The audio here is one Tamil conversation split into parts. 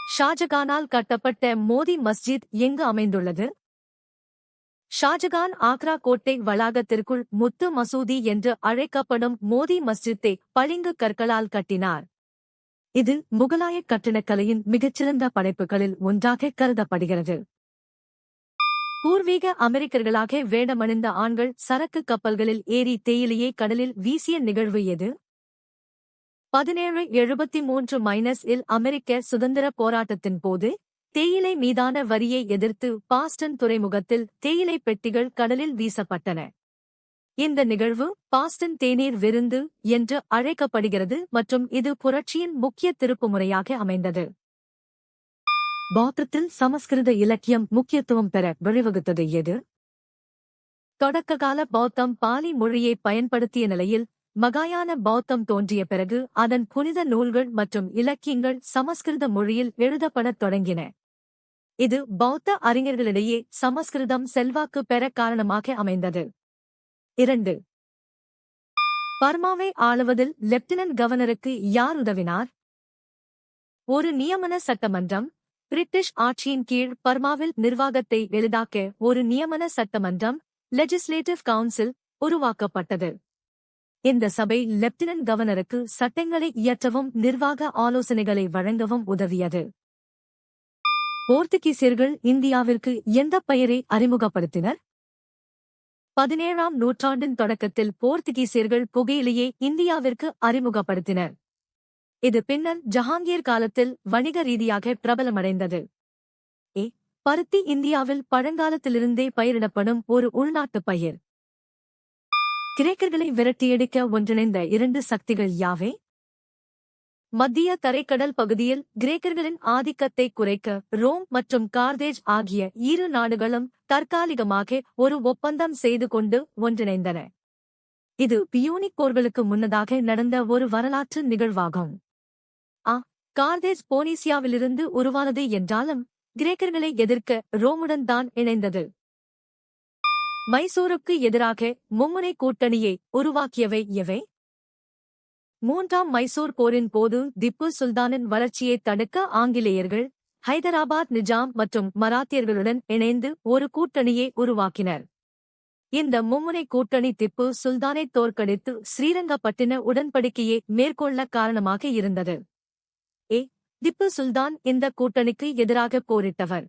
ஷாஜகானால் கட்டப்பட்ட மோதி மஸ்ஜித் எங்கு அமைந்துள்ளது? ஷாஜகான் ஆக்ரா கோட்டை வளாகத்திற்குள் முத்து மசூதி என்று அழைக்கப்படும் மோதி மஸ்ஜித்தை பளிங்கு கற்களால் கட்டினார். இது முகலாய கட்டிடக்கலையின் மிகச்சிறந்த படைப்புகளில் ஒன்றாக கருதப்படுகிறது. பூர்வீக அமெரிக்கர்களாக வேடமணிந்த ஆண்கள் சரக்கு கப்பல்களில் ஏறி தேயிலையை கடலில் வீசிய நிகழ்வு எது? 1773 அமெரிக்க சுதந்திர போராட்டத்தின் போது தேயிலை மீதான வரியை எதிர்த்து பாஸ்டன் துறைமுகத்தில் தேயிலை பெட்டிகள் கடலில் வீசப்பட்டன. இந்த நிகழ்வு பாஸ்டன் தேநீர் விருந்து என்று அழைக்கப்படுகிறது மற்றும் இது புரட்சியின் முக்கிய திருப்புமுறையாக அமைந்தது. பௌத்தத்தில் சமஸ்கிருத இலக்கியம் முக்கியத்துவம் பெற வழிவகுத்தது எது? தொடக்ககால பௌத்தம் பாலி மொழியை பயன்படுத்திய நிலையில் மகாயான பௌத்தம் தோன்றிய பிறகு அதன் புனித நூல்கள் மற்றும் இலக்கியங்கள் சமஸ்கிருத மொழியில் எழுதப்படத் தொடங்கின. இது பௌத்த அறிஞர்களிடையே சமஸ்கிருதம் செல்வாக்கு பெற காரணமாக அமைந்தது. 2. பர்மாவை ஆளுவதில் லெப்டினன்ட் கவர்னருக்கு யார் உதவினார்? ஒரு நியமன சட்டமன்றம். பிரிட்டிஷ் ஆட்சியின் கீழ் பர்மாவில் நிர்வாகத்தை எளிதாக்க ஒரு நியமன சட்டமன்றம் லெஜிஸ்லேட்டிவ் கவுன்சில் உருவாக்கப்பட்டது. இந்த சபை லெப்டினன்ட் கவர்னருக்கு சட்டங்களை இயற்றவும் நிர்வாக ஆலோசனைகளை வழங்கவும் உதவியது. போர்த்துகீசியர்கள் இந்தியாவிற்கு எந்த பெயரை அறிமுகப்படுத்தினர்? 17ஆம் நூற்றாண்டின் தொடக்கத்தில் போர்த்துகீசியர்கள் புகையிலையை இந்தியாவிற்கு அறிமுகப்படுத்தினர். இது பின்னர் ஜஹாங்கீர் காலத்தில் வணிக ரீதியாக பிரபலமடைந்தது. பருத்தி இந்தியாவில் பழங்காலத்திலிருந்தே பயிரிடப்படும் ஒரு உள்நாட்டு பயிர். கிரேக்கர்களை விரட்டியடிக்க ஒன்றிணைந்த 2 சக்திகள் யாவை? மத்திய தரைக்கடல் பகுதியில் கிரேக்கர்களின் ஆதிக்கத்தை குறைக்க ரோம் மற்றும் கார்தேஜ் ஆகிய இரு நாடுகளும் தற்காலிகமாக ஒரு ஒப்பந்தம் செய்து கொண்டு ஒன்றிணைந்தன. இது பியூனிக் போர்களுக்கு முன்னதாக நடந்த ஒரு வரலாற்று நிகழ்வாகும். கார்தேஜ் போனீசியாவிலிருந்து உருவானது என்றாலும் கிரேக்கர்களை எதிர்க்க ரோமுடன் தான் இணைந்தது. மைசூருக்கு எதிராக மும்முனை கூட்டணியை உருவாக்கியவை எவை? 3ஆம் மைசூர் போரின் போது திப்பு சுல்தானின் வளர்ச்சியை தடுக்க ஆங்கிலேயர்கள் ஹைதராபாத் நிஜாம் மற்றும் மராத்தியர்களுடன் இணைந்து ஒரு கூட்டணியை உருவாக்கினர். இந்த மும்முனை கூட்டணி திப்பு சுல்தானை தோற்கடித்து ஸ்ரீரங்கப்பட்டின உடன்படிக்கையை மேற்கொள்ள காரணமாக இருந்தது. திப்பு சுல்தான் இந்த கூட்டணிக்கு எதிராக போரிட்டவர்.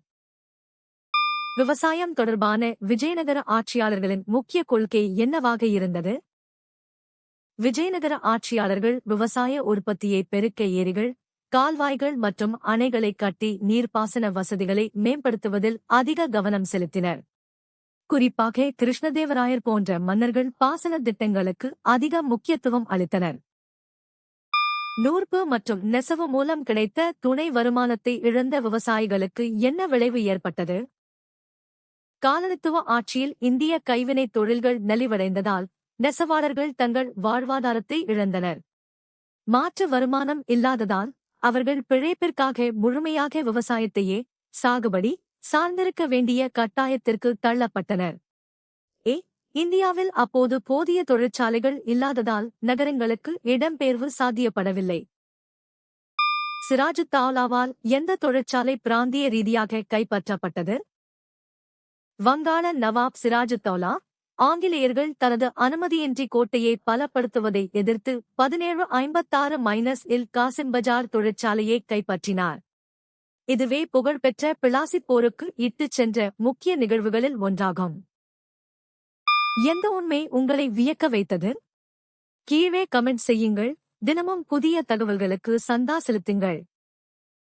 விவசாயம் தொடர்பான விஜயநகர ஆட்சியாளர்களின் முக்கிய கொள்கை என்னவாக இருந்தது? விஜயநகர ஆட்சியாளர்கள் விவசாய உற்பத்தியை பெருக்க ஏரிகள், கால்வாய்கள் மற்றும் அணைகளை கட்டி நீர்ப்பாசன வசதிகளை மேம்படுத்துவதில் அதிக கவனம் செலுத்தினர். குறிப்பாக கிருஷ்ணதேவராயர் போன்ற மன்னர்கள் பாசன திட்டங்களுக்கு அதிக முக்கியத்துவம் அளித்தனர். நூற்பு மற்றும் நெசவு மூலம் கிடைத்த துணை வருமானத்தை இழந்த விவசாயிகளுக்கு என்ன விளைவு ஏற்பட்டது? காலனித்துவ ஆட்சியில் இந்திய கைவினைத் தொழில்கள் நலிவடைந்ததால் நெசவாளர்கள் தங்கள் வாழ்வாதாரத்தை இழந்தனர். மாற்று வருமானம் இல்லாததால் அவர்கள் பிழைப்பிற்காக முழுமையாக விவசாயத்தையே சாகுபடி சார்ந்திருக்க வேண்டிய கட்டாயத்திற்கு தள்ளப்பட்டனர். இந்தியாவில் அப்போது போதிய தொழிற்சாலைகள் இல்லாததால் நகரங்களுக்கு இடம்பெயர்வு சாத்தியப்படவில்லை. சிராஜுத்தௌலாவால் எந்த தொழிற்சாலை பிராந்திய ரீதியாக கைப்பற்றப்பட்டது? வங்காள நவாப் சிராஜுத்தௌலா ஆங்கிலேயர்கள் தனது அனுமதியின்றி கோட்டையை பலப்படுத்துவதை எதிர்த்து 1756 காசிம் பஜார் தொழிற்சாலையை கைப்பற்றினார். இதுவே புகழ்பெற்ற பிளாசிப் போருக்கு இட்டுச் சென்ற முக்கிய நிகழ்வுகளில் ஒன்றாகும். எந்த உண்மை உங்களை வியக்க வைத்தது? கீழே கமெண்ட் செய்யுங்கள். தினமும் புதிய தகவல்களுக்கு சந்தா செலுத்துங்கள்.